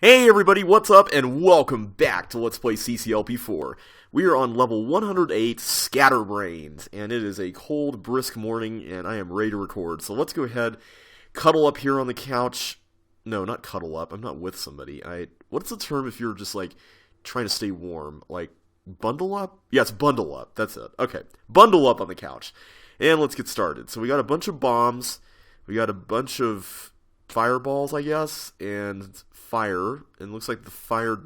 Hey everybody, what's up, and welcome back to Let's Play CCLP4. We are on level 108, Scatterbrains, and it is a cold, brisk morning, and I am ready to record. So let's go ahead, cuddle up here on the couch. No, not cuddle up, I'm not with somebody. What's the term if you're just, like, trying to stay warm? Like, bundle up? Yeah, it's bundle up, that's it. Okay, bundle up on the couch. And let's get started. So we got a bunch of bombs, we got a bunch of fireballs, I guess, and fire, and it looks like the fire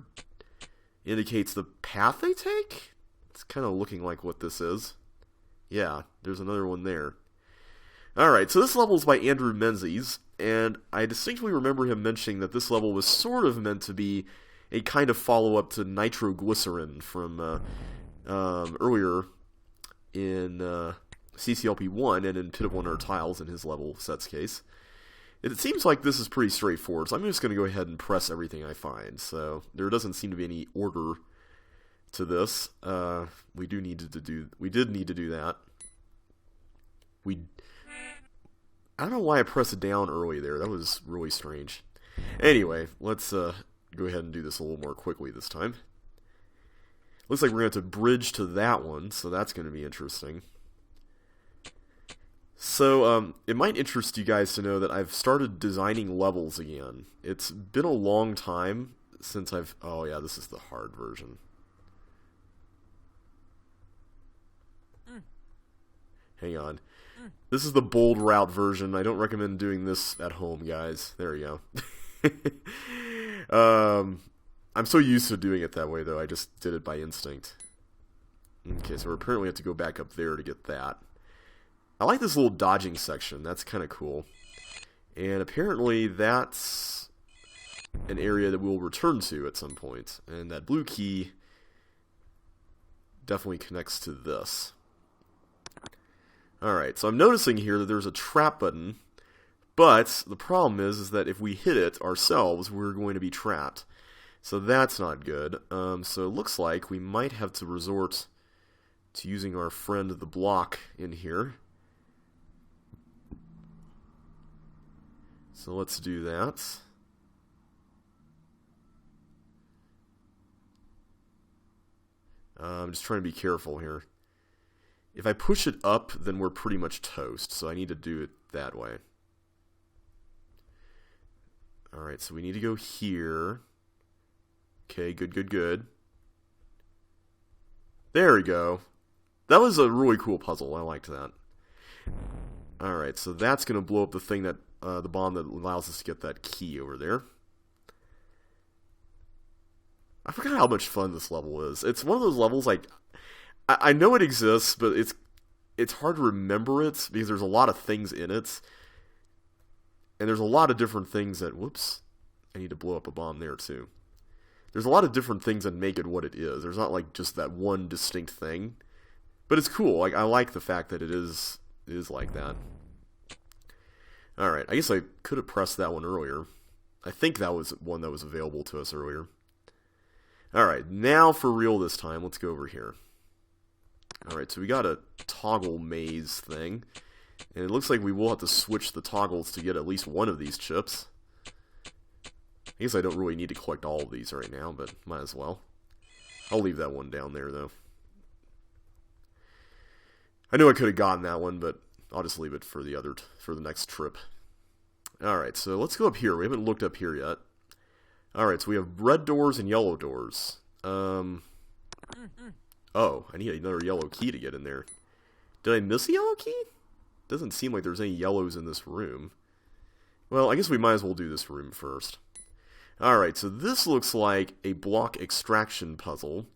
indicates the path they take? It's kind of looking like what this is. Yeah, there's another one there. Alright, so this level is by Andrew Menzies, and I distinctly remember him mentioning that this level was sort of meant to be a kind of follow-up to Nitroglycerin from earlier in CCLP1 and in Pit of Wonder Tiles in his level sets case. It seems like this is pretty straightforward, so I'm just going to go ahead and press everything I find. So there doesn't seem to be any order to this. We did need to do that. I don't know why I pressed down early there. That was really strange. Anyway, let's go ahead and do this a little more quickly this time. Looks like we're going to have to bridge to that one, so that's going to be interesting. So, it might interest you guys to know that I've started designing levels again. It's been a long time since oh yeah, this is the hard version. Hang on. This is the bold route version. I don't recommend doing this at home, guys. There you go. I'm so used to doing it that way, though. I just did it by instinct. Okay, so we apparently have to go back up there to get that. I like this little dodging section. That's kind of cool. And apparently that's an area that we'll return to at some point. And that blue key definitely connects to this. Alright, so I'm noticing here that there's a trap button. But the problem is that if we hit it ourselves, we're going to be trapped. So that's not good. So it looks like we might have to resort to using our friend the block in here. So let's do that. I'm just trying to be careful here. If I push it up, then we're pretty much toast, so I need to do it that way. Alright, so we need to go here. Okay, good. There we go. That was a really cool puzzle. I liked that. Alright, so that's going to blow up the thing that the bomb that allows us to get that key over there. I forgot how much fun this level is. It's one of those levels, like, I know it exists, but it's hard to remember it, because there's a lot of things in it. And there's a lot of different things that, whoops, I need to blow up a bomb there too. There's a lot of different things that make it what it is. There's not like just that one distinct thing. But it's cool. Like, I like the fact that it is like that. Alright, I guess I could have pressed that one earlier. I think that was one that was available to us earlier. Alright, now for real this time, let's go over here. Alright, so we got a toggle maze thing. And it looks like we will have to switch the toggles to get at least one of these chips. I guess I don't really need to collect all of these right now, but might as well. I'll leave that one down there, though. I knew I could have gotten that one, but I'll just leave it for the next trip. Alright, so let's go up here. We haven't looked up here yet. Alright, so we have red doors and yellow doors. Oh, I need another yellow key to get in there. Did I miss a yellow key? Doesn't seem like there's any yellows in this room. Well, I guess we might as well do this room first. Alright, so this looks like a block extraction puzzle.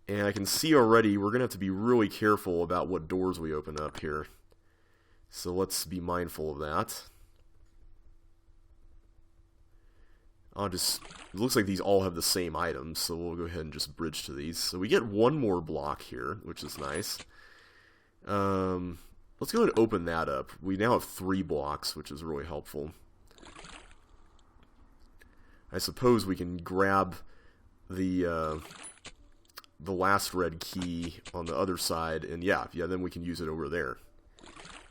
And I can see already we're going to have to be really careful about what doors we open up here. So let's be mindful of that. It looks like these all have the same items, so we'll go ahead and just bridge to these. So we get one more block here, which is nice. Let's go ahead and open that up. We now have 3 blocks, which is really helpful. I suppose we can grab the last red key on the other side, and yeah, then we can use it over there.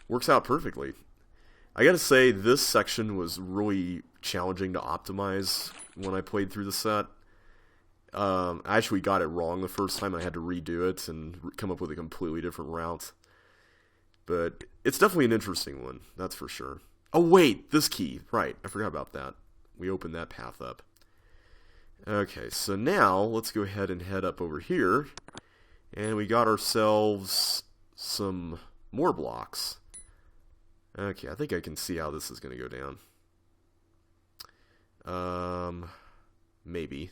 Works out perfectly. I gotta say, this section was really challenging to optimize when I played through the set. I actually got it wrong the first time. I had to redo it and come up with a completely different route. But it's definitely an interesting one, that's for sure. Oh wait, this key. Right, I forgot about that. We opened that path up. Okay, so now let's go ahead and head up over here. And we got ourselves some more blocks. Okay, I think I can see how this is going to go down. Maybe.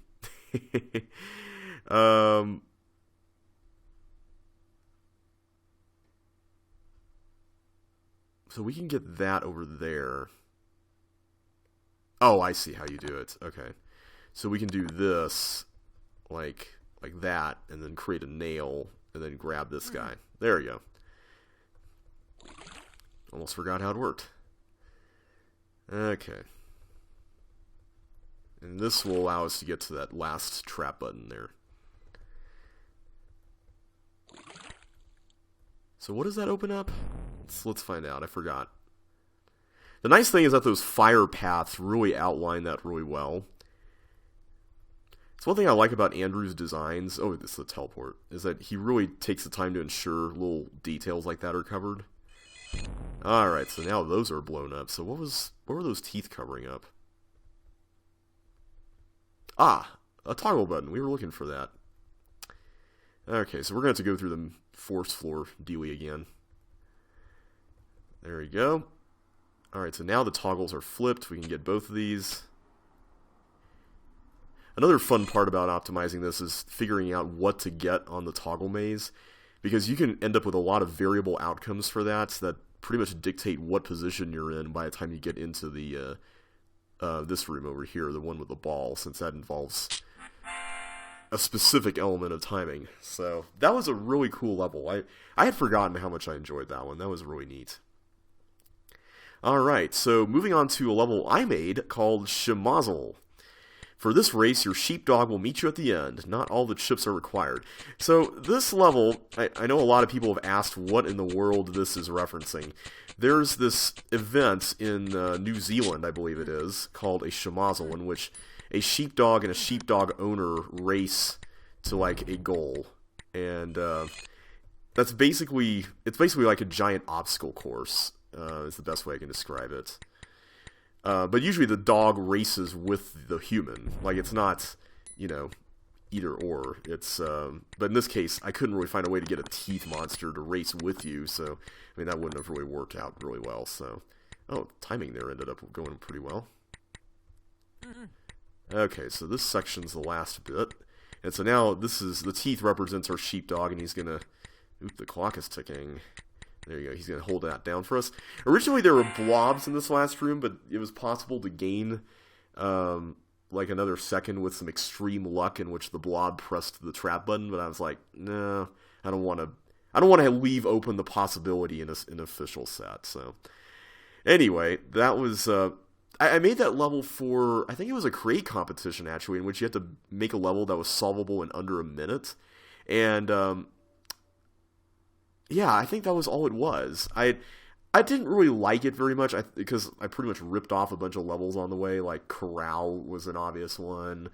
So we can get that over there. Oh, I see how you do it. Okay. So we can do this like that, and then create a nail, and then grab this guy. There we go. Almost forgot how it worked. Okay. And this will allow us to get to that last trap button there. So what does that open up? Let's find out. I forgot. The nice thing is that those fire paths really outline that really well. It's one thing I like about Andrew's designs. Oh, this is the teleport. Is that he really takes the time to ensure little details like that are covered. Alright, so now those are blown up. So what were those teeth covering up? Ah, a toggle button. We were looking for that. Okay, so we're going to have to go through the force floor dealy again. There we go. Alright, so now the toggles are flipped. We can get both of these. Another fun part about optimizing this is figuring out what to get on the toggle maze, because you can end up with a lot of variable outcomes for that pretty much dictate what position you're in by the time you get into the this room over here, the one with the ball, since that involves a specific element of timing. So that was a really cool level. I had forgotten how much I enjoyed that one. That was really neat. Alright, so moving on to a level I made called Schmozzle. For this race, your sheepdog will meet you at the end. Not all the chips are required. So this level, I know a lot of people have asked what in the world this is referencing. There's this event in New Zealand, I believe it is, called a Schmozzle, in which a sheepdog and a sheepdog owner race to like a goal. And it's basically like a giant obstacle course, is the best way I can describe it. But usually the dog races with the human. Like, it's not, either or. It's, but in this case, I couldn't really find a way to get a teeth monster to race with you, so, that wouldn't have really worked out really well, so. Oh, timing there ended up going pretty well. Okay, so this section's the last bit. And so now, the teeth represents our sheepdog, and he's gonna, oop, the clock is ticking. There you go, he's going to hold that down for us. Originally there were blobs in this last room, but it was possible to gain like another second with some extreme luck in which the blob pressed the trap button, but I was like, no, I don't want to leave open the possibility in an official set. So anyway, that was I made that level for, I think it was a create competition actually, in which you had to make a level that was solvable in under a minute. And yeah, I think that was all it was. I didn't really like it very much because I pretty much ripped off a bunch of levels on the way. Like Corral was an obvious one.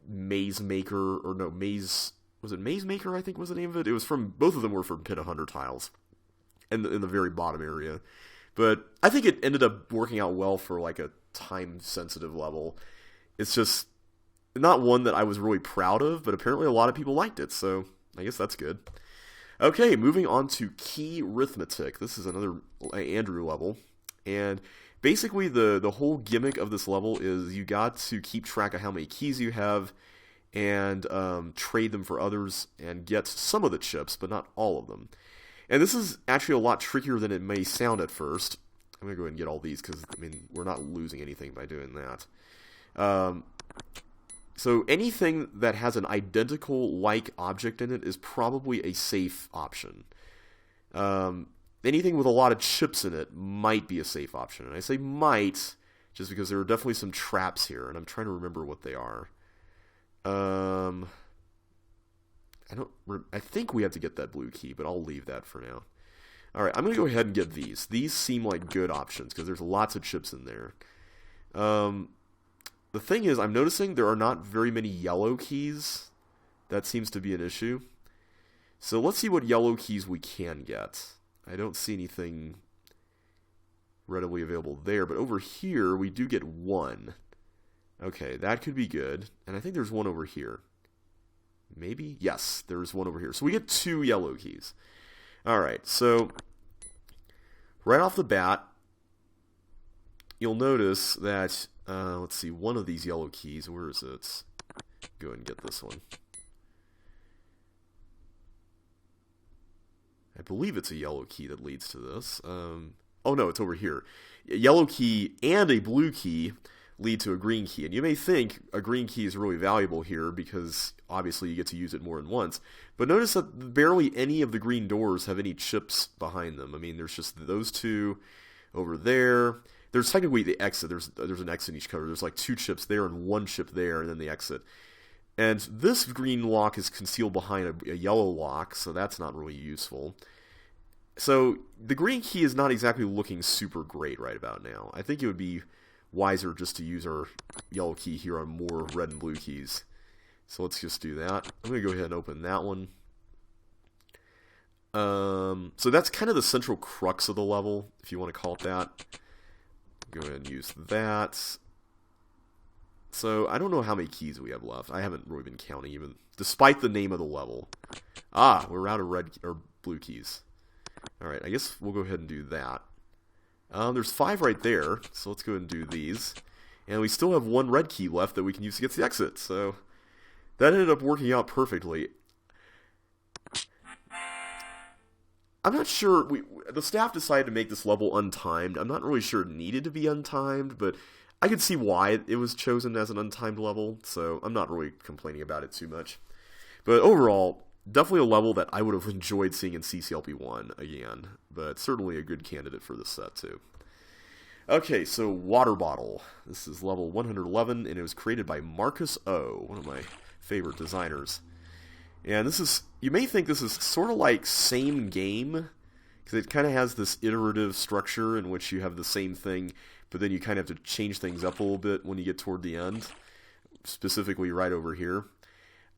Maze Maker, or no, Maze... Was it Maze Maker, I think was the name of it? It was from... Both of them were from Pit of 100 Tiles. In the very bottom area. But I think it ended up working out well for like a time-sensitive level. It's just not one that I was really proud of, but apparently a lot of people liked it, so I guess that's good. Okay, moving on to key arithmetic. This is another Andrew level, and basically the whole gimmick of this level is you got to keep track of how many keys you have and trade them for others and get some of the chips, but not all of them. And this is actually a lot trickier than it may sound at first. I'm going to go ahead and get all these because, we're not losing anything by doing that. So anything that has an identical like object in it is probably a safe option. Anything with a lot of chips in it might be a safe option. And I say might just because there are definitely some traps here, and I'm trying to remember what they are. I think we have to get that blue key, but I'll leave that for now. Alright, I'm going to go ahead and get these. These seem like good options because there's lots of chips in there. The thing is, I'm noticing there are not very many yellow keys. That seems to be an issue. So let's see what yellow keys we can get. I don't see anything readily available there, but over here we do get one. Okay, that could be good. And I think there's one over here. Maybe? Yes, there's one over here. So we get 2 yellow keys. Alright, so right off the bat, you'll notice that, let's see, one of these yellow keys, where is it? Go ahead and get this one. I believe it's a yellow key that leads to this. Oh no, it's over here. A yellow key and a blue key lead to a green key. And you may think a green key is really valuable here because obviously you get to use it more than once. But notice that barely any of the green doors have any chips behind them. I mean, there's just those 2 over there. There's technically the exit. There's an exit in each cover. There's like 2 chips there and 1 chip there and then the exit. And this green lock is concealed behind a yellow lock, so that's not really useful. So the green key is not exactly looking super great right about now. I think it would be wiser just to use our yellow key here on more red and blue keys. So let's just do that. I'm going to go ahead and open that one. So that's kind of the central crux of the level, if you want to call it that. Go ahead and use that. So I don't know how many keys we have left. I haven't really been counting even, despite the name of the level. Ah, we're out of red or blue keys. Alright, I guess we'll go ahead and do that. There's 5 right there, so let's go ahead and do these. And we still have 1 red key left that we can use to get to the exit, so that ended up working out perfectly. I'm not sure, the staff decided to make this level untimed. I'm not really sure it needed to be untimed, but I could see why it was chosen as an untimed level, so I'm not really complaining about it too much. But overall, definitely a level that I would have enjoyed seeing in CCLP1 again, but certainly a good candidate for this set too. Okay, so Water Bottle. This is level 111, and it was created by Marcus O, one of my favorite designers. And this is, you may think this is sort of like same game, because it kind of has this iterative structure in which you have the same thing, but then you kind of have to change things up a little bit when you get toward the end, specifically right over here.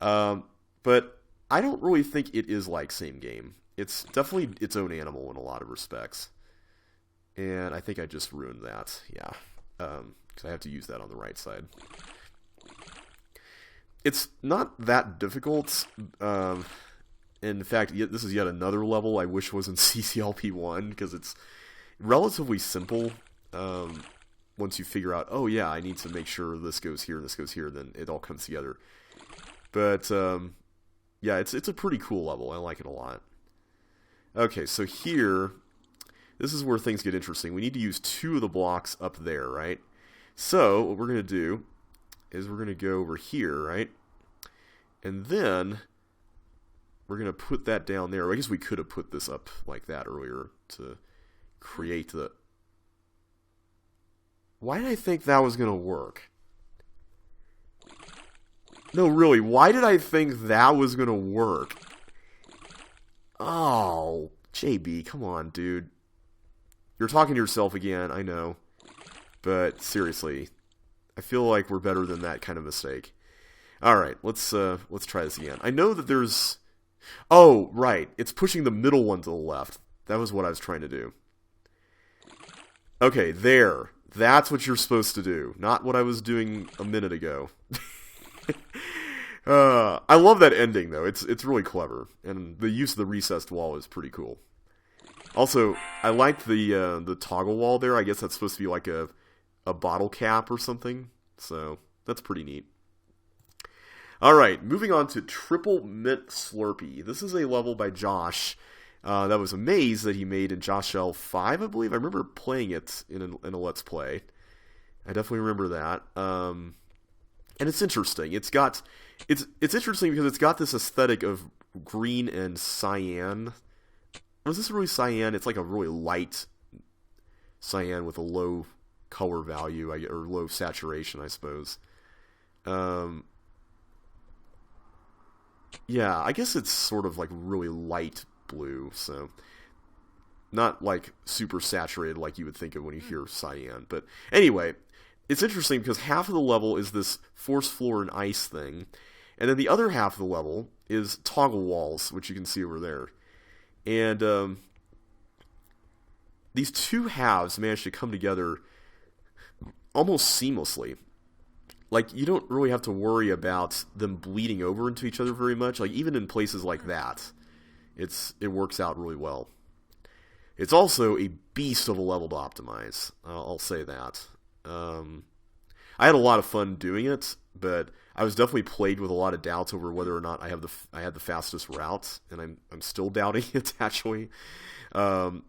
But I don't really think it is like same game. It's definitely its own animal in a lot of respects. And I think I just ruined that, yeah. Because I have to use that on the right side. It's not that difficult. In fact, this is yet another level I wish was in CCLP1, because it's relatively simple. Once you figure out, oh yeah, I need to make sure this goes here and this goes here, then it all comes together. But, yeah, it's a pretty cool level. I like it a lot. Okay, so here, this is where things get interesting. We need to use 2 of the blocks up there, right? So, what we're going to do is we're going to go over here, right? And then we're going to put that down there. I guess we could have put this up like that earlier to create the... Why did I think that was going to work? No, really, why did I think that was going to work? Oh, JB, come on, dude. You're talking to yourself again, I know. But, seriously, I feel like we're better than that kind of mistake. Alright, let's try this again. I know that there's... Oh, right, it's pushing the middle one to the left. That was what I was trying to do. Okay, there. That's what you're supposed to do. Not what I was doing a minute ago. I love that ending, though. It's really clever. And the use of the recessed wall is pretty cool. Also, I liked the toggle wall there. I guess that's supposed to be like a bottle cap or something. So, that's pretty neat. Alright, moving on to Triple Mint Slurpee. This is a level by Josh. That was a maze that he made in Josh L 5, I believe. I remember playing it in a Let's Play. I definitely remember that. And it's interesting. It's interesting because it's got this aesthetic of green and cyan. Was this really cyan? It's like a really light cyan with a low color value, or low saturation, I suppose. Yeah, I guess it's sort of like really light blue, so not like super saturated like you would think of when you hear cyan. But anyway, it's interesting because half of the level is this force floor and ice thing, and then the other half of the level is toggle walls, which you can see over there. And these two halves manage to come together almost seamlessly. Like, you don't really have to worry about them bleeding over into each other very much. Like, even in places like that, it works out really well. It's also a beast of a level to optimize. I'll say that. I had a lot of fun doing it, but I was definitely plagued with a lot of doubts over whether or not I had the fastest route, and I'm still doubting it, actually. I'm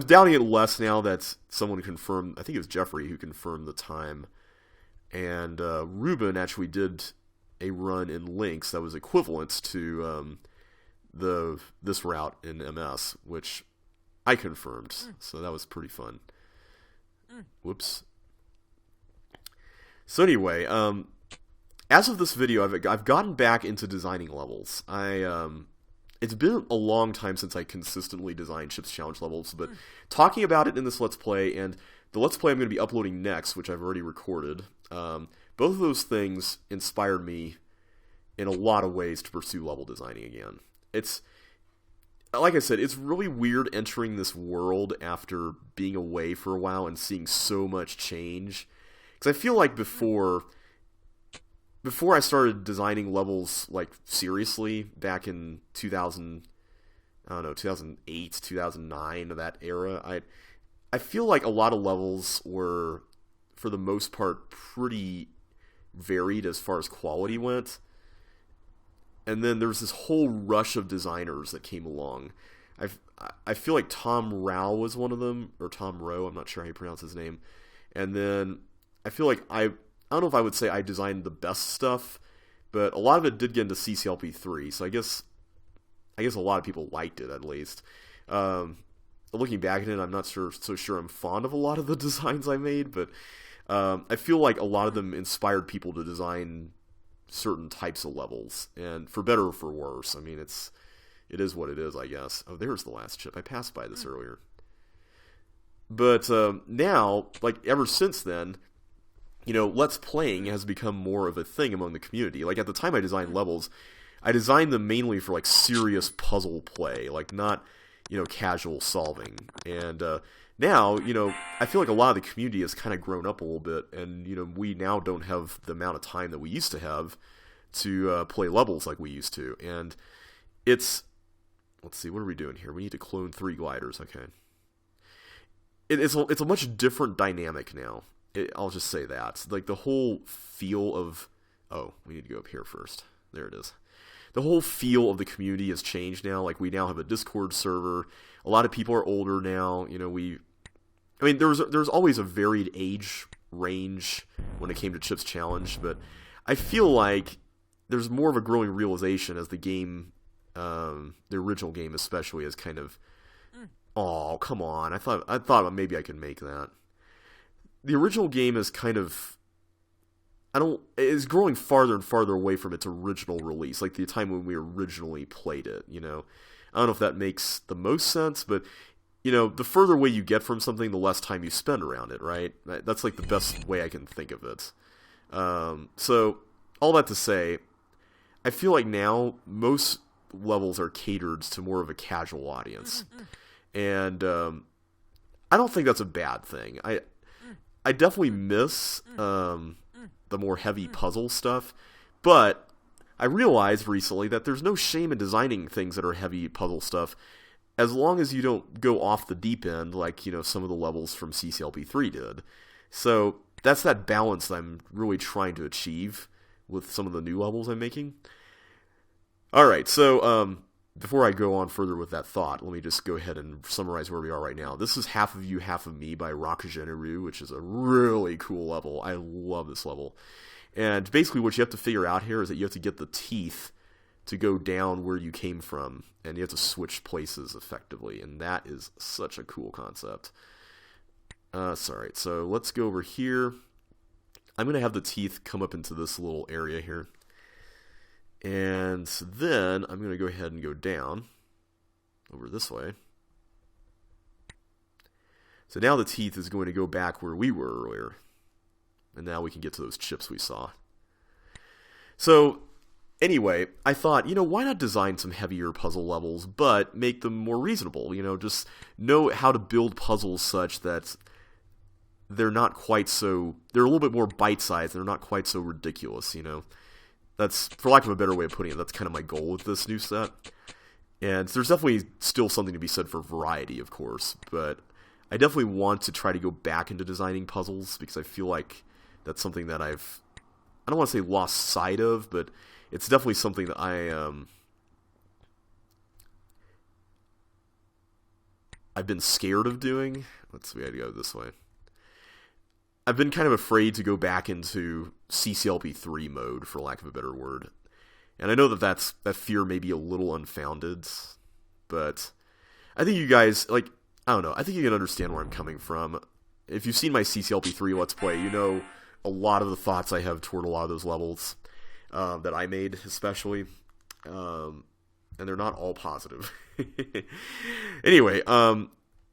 doubting it less now that someone confirmed, I think it was Jeffrey who confirmed the time, and Ruben actually did a run in Lynx that was equivalent to this route in MS, which I confirmed, so that was pretty fun. Whoops. So anyway, as of this video, I've gotten back into designing levels. It's been a long time since I consistently designed Chips Challenge levels, but talking about it in this Let's Play, and the Let's Play I'm going to be uploading next, which I've already recorded, both of those things inspired me in a lot of ways to pursue level designing again. It's, like I said, it's really weird entering this world after being away for a while and seeing so much change. Because I feel like before I started designing levels, like, seriously, back in 2008, 2009, that era, I feel like a lot of levels were, for the most part, pretty varied as far as quality went. And then there was this whole rush of designers that came along. I feel like Tom Rao was one of them, or Tom Rowe, I'm not sure how you pronounce his name. And then I feel like I don't know if I would say I designed the best stuff, but a lot of it did get into CCLP4, so I guess a lot of people liked it, at least. Looking back at it, I'm not so sure I'm fond of a lot of the designs I made, but I feel like a lot of them inspired people to design certain types of levels, and for better or for worse. I mean, it is what it is, I guess. Oh, there's the last chip. I passed by this earlier. But now, like, ever since then, you know, Let's Playing has become more of a thing among the community. Like, at the time I designed levels, I designed them mainly for, like, serious puzzle play, like, not, you know, casual solving. And now, you know, I feel like a lot of the community has kind of grown up a little bit, and, you know, we now don't have the amount of time that we used to have to play levels like we used to. And it's, let's see, what are we doing here? We need to clone 3 gliders, okay. It's a much different dynamic now. I'll just say that. Like, the whole feel of... Oh, we need to go up here first. There it is. The whole feel of the community has changed now. Like, we now have a Discord server. A lot of people are older now. You know, I mean, there's always a varied age range when it came to Chips Challenge, but I feel like there's more of a growing realization as the game, the original game especially, is kind of... Oh, come on. I thought maybe I could make that. The original game is kind of... is growing farther and farther away from its original release, like the time when we originally played it, you know. I don't know if that makes the most sense, but, you know, the further away you get from something, the less time you spend around it, right? That's, like, the best way I can think of it. So, all that to say, I feel like now most levels are catered to more of a casual audience. And I don't think that's a bad thing. I definitely miss the more heavy puzzle stuff, but I realized recently that there's no shame in designing things that are heavy puzzle stuff, as long as you don't go off the deep end like, you know, some of the levels from CCLP3 did. So that's that balance that I'm really trying to achieve with some of the new levels I'm making. Alright, so before I go on further with that thought, let me just go ahead and summarize where we are right now. This is Half of You, Half of Me by Rakageneru, which is a really cool level. I love this level. And basically what you have to figure out here is that you have to get the teeth to go down where you came from, and you have to switch places effectively, and that is such a cool concept. Sorry, so let's go over here. I'm going to have the teeth come up into this little area here. And then I'm going to go ahead and go down over this way. So now the teeth is going to go back where we were earlier. And now we can get to those chips we saw. So, anyway, I thought, why not design some heavier puzzle levels, but make them more reasonable? Just know how to build puzzles such that they're not quite so... They're a little bit more bite-sized, and they're not quite so ridiculous, That's, for lack of a better way of putting it, that's kind of my goal with this new set. And there's definitely still something to be said for variety, of course, but I definitely want to try to go back into designing puzzles, because I feel like that's something that I don't want to say lost sight of, but it's definitely something that I've been scared of doing. Let's see, I gotta go this way. I've been kind of afraid to go back into CCLP4 mode, for lack of a better word. And I know that fear may be a little unfounded, but I think you guys, I don't know, I think you can understand where I'm coming from. If you've seen my CCLP4 Let's Play, you know a lot of the thoughts I have toward a lot of those levels that I made, especially. And they're not all positive. Anyway,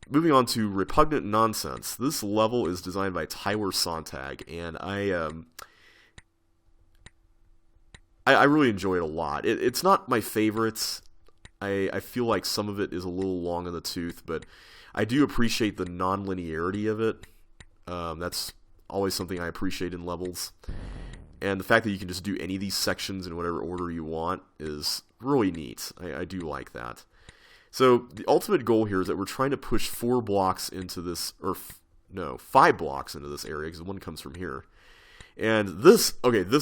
moving on to Repugnant Nonsense. This level is designed by Tyler Sontag, and I really enjoy it a lot. It's not my favorites. I feel like some of it is a little long in the tooth, but I do appreciate the non-linearity of it. That's always something I appreciate in levels. And the fact that you can just do any of these sections in whatever order you want is really neat. I do like that. So the ultimate goal here is that we're trying to push 4 blocks into this, or 5 blocks into this area, because one comes from here. And this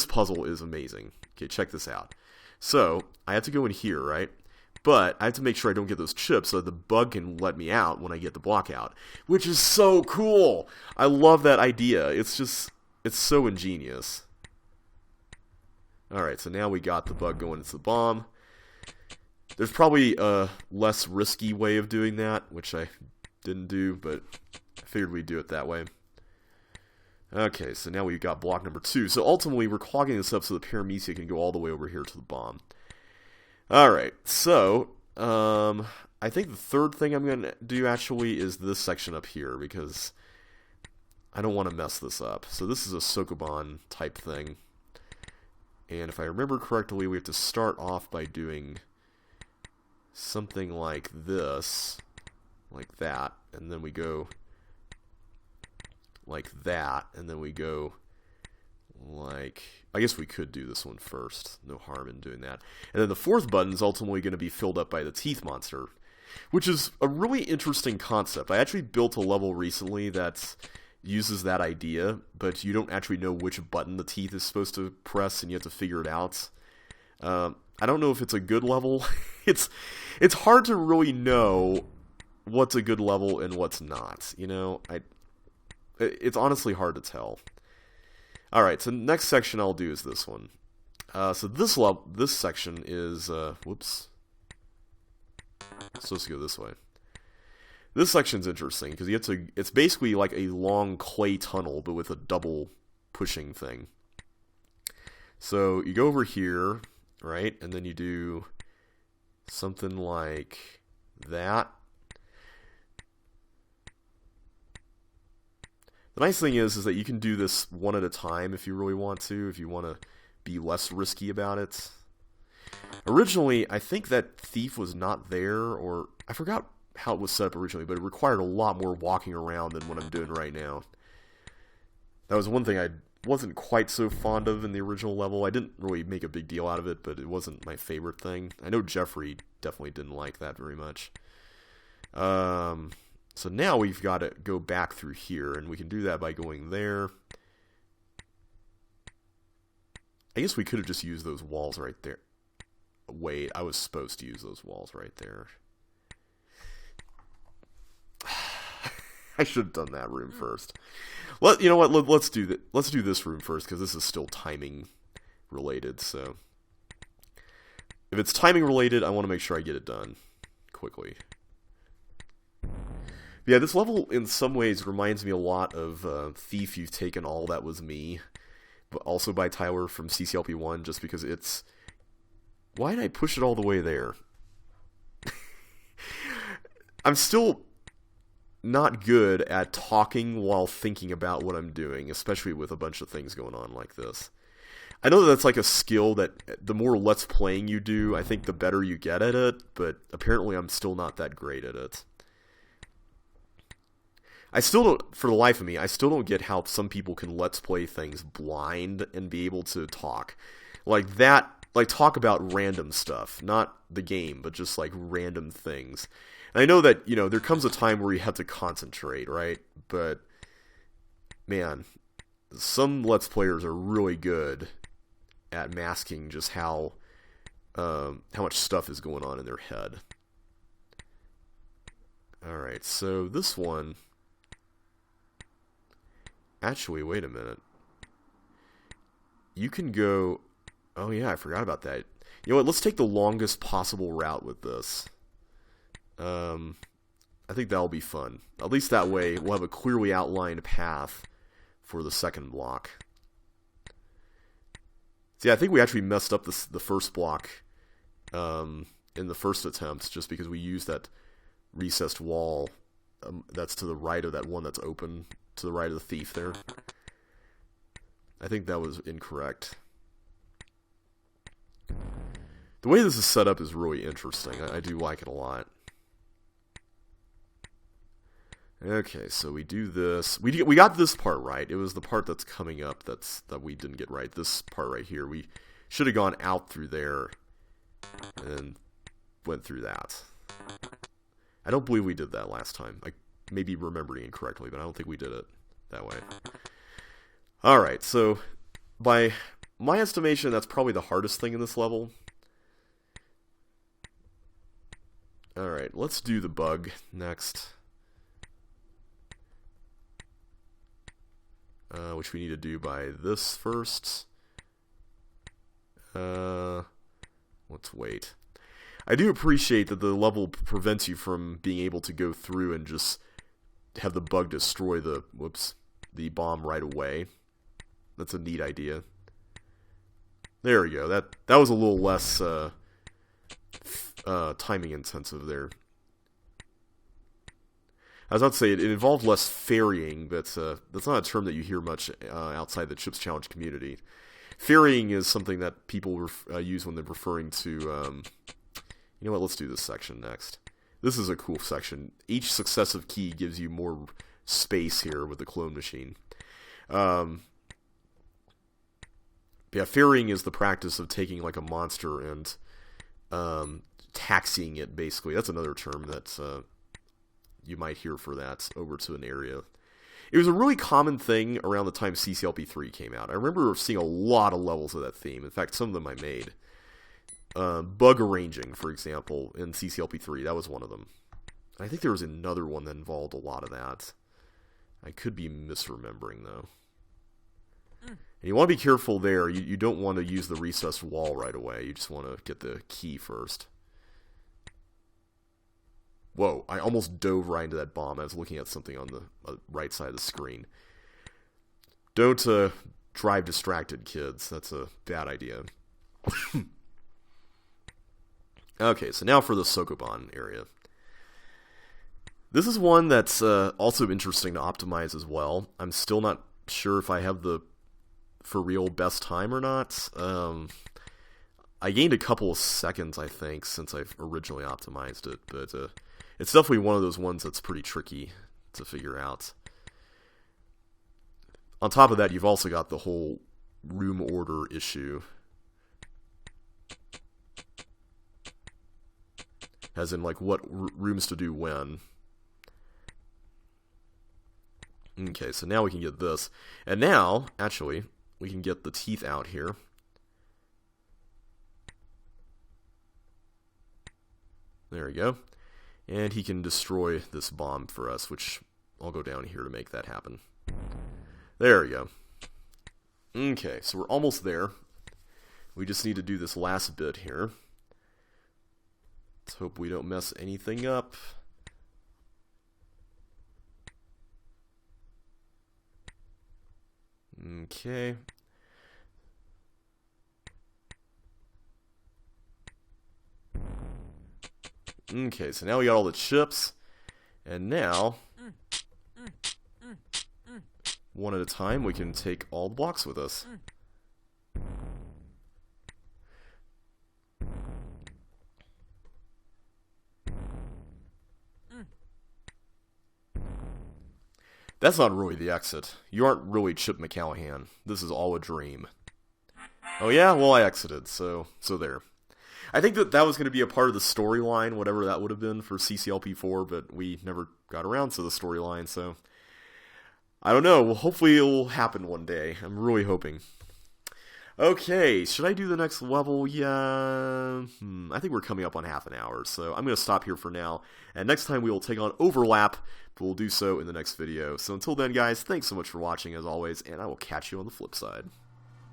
puzzle is amazing. Okay, check this out. So I have to go in here, right? But I have to make sure I don't get those chips so that the bug can let me out when I get the block out, which is so cool. I love that idea. It's so ingenious. Alright, so now we got the bug going into the bomb. There's probably a less risky way of doing that, which I didn't do, but I figured we'd do it that way. Okay, so now we've got block number 2. So ultimately, we're clogging this up so the Paramecia can go all the way over here to the bomb. Alright, so, I think the third thing I'm going to do, actually, is this section up here, because I don't want to mess this up. So this is a Sokoban type thing. And if I remember correctly, we have to start off by doing something like this, like that, and then we go like that, and then we go like... I guess we could do this one first. No harm in doing that. And then the fourth button is ultimately going to be filled up by the teeth monster, which is a really interesting concept. I actually built a level recently that uses that idea, but you don't actually know which button the teeth is supposed to press, and you have to figure it out. I don't know if it's a good level. It's hard to really know what's a good level and what's not. It's honestly hard to tell. Alright, so the next section I'll do is this one. So this section is, whoops. It's supposed to go this way. This section's interesting, because it's basically like a long clay tunnel, but with a double pushing thing. So you go over here, right, and then you do something like that. The nice thing is that you can do this one at a time if you really want to, if you want to be less risky about it. Originally, I think that thief was not there, or I forgot how it was set up originally, but it required a lot more walking around than what I'm doing right now. That was one thing I wasn't quite so fond of in the original level. I didn't really make a big deal out of it, but it wasn't my favorite thing. I know Jeffrey definitely didn't like that very much. So now we've got to go back through here, and we can do that by going there. I guess we could have just used those walls right there. Wait, I was supposed to use those walls right there. I should have done that room first. You know what? Let's do that. Let's do this room first, because this is still timing related. So if it's timing related, I want to make sure I get it done quickly. Yeah, this level in some ways reminds me a lot of Thief, You've Taken All That Was Me, but also by Tyler from CCLP1, just because it's... Why did I push it all the way there? I'm still not good at talking while thinking about what I'm doing, especially with a bunch of things going on like this. I know that's like a skill that the more Let's Playing you do, I think the better you get at it, but apparently I'm still not that great at it. I still don't, for the life of me, I still don't get how some people can Let's Play things blind and be able to talk. Like that, like talk about random stuff, not the game, but just like random things. And I know that, you know, there comes a time where you have to concentrate, right? But, man, some Let's Players are really good at masking just how much stuff is going on in their head. Alright, so this one... Actually, wait a minute. You can go... Oh yeah, I forgot about that. You know what, let's take the longest possible route with this. I think that'll be fun. At least that way, we'll have a clearly outlined path for the second block. See, I think we actually messed up the first block in the first attempt, just because we used that recessed wall that's to the right of that one that's open, to the right of the thief there. I think that was incorrect. The way this is set up is really interesting. I do like it a lot. Okay, so we do this. We got this part right. It was the part that's coming up that we didn't get right. This part right here. We should have gone out through there and went through that. I don't believe we did that last time. I may be remembering incorrectly, but I don't think we did it that way. Alright, so by my estimation, that's probably the hardest thing in this level. Alright, let's do the bug next. Which we need to do by this first. Let's wait. I do appreciate that the level prevents you from being able to go through and just have the bug destroy the bomb right away. That's a neat idea. There we go. That was a little less timing intensive there. I was about to say it involved less ferrying, but that's not a term that you hear much outside the Chips Challenge community. Ferrying is something that people use when they're referring to... you know what, let's do this section next. This is a cool section. Each successive key gives you more space here with the clone machine. Yeah, ferrying is the practice of taking like a monster and taxiing it, basically. That's another term that you might hear for that over to an area. It was a really common thing around the time CCLP4 came out. I remember seeing a lot of levels of that theme. In fact, some of them I made. Bug arranging, for example, in CCLP4, that was one of them. I think there was another one that involved a lot of that. I could be misremembering, though. And you want to be careful there. You don't want to use the recessed wall right away. You just want to get the key first. Whoa, I almost dove right into that bomb. I was looking at something on the right side of the screen. Don't drive distracted, kids. That's a bad idea. Okay, so now for the Sokoban area. This is one that's also interesting to optimize as well. I'm still not sure if I have the for real best time or not. I gained a couple of seconds, I think, since I've originally optimized it, but it's definitely one of those ones that's pretty tricky to figure out. On top of that, you've also got the whole room order issue. As in, like, what rooms to do when. Okay, so now we can get this. And now, actually, we can get the teeth out here. There we go. And he can destroy this bomb for us, which I'll go down here to make that happen. There we go. Okay, so we're almost there. We just need to do this last bit here. Let's hope we don't mess anything up. Okay. Okay, so now we got all the chips. And now, one at a time, we can take all the blocks with us. That's not really the exit. You aren't really Chip McCallahan. This is all a dream. Oh yeah? Well, I exited, so there. I think that was going to be a part of the storyline, whatever that would have been for CCLP4, but we never got around to the storyline, so I don't know. Well, hopefully it will happen one day. I'm really hoping. Okay, should I do the next level? Yeah, I think we're coming up on half an hour, so I'm going to stop here for now. And next time we will take on Overlap, but we'll do so in the next video. So until then, guys, thanks so much for watching as always, and I will catch you on the flip side.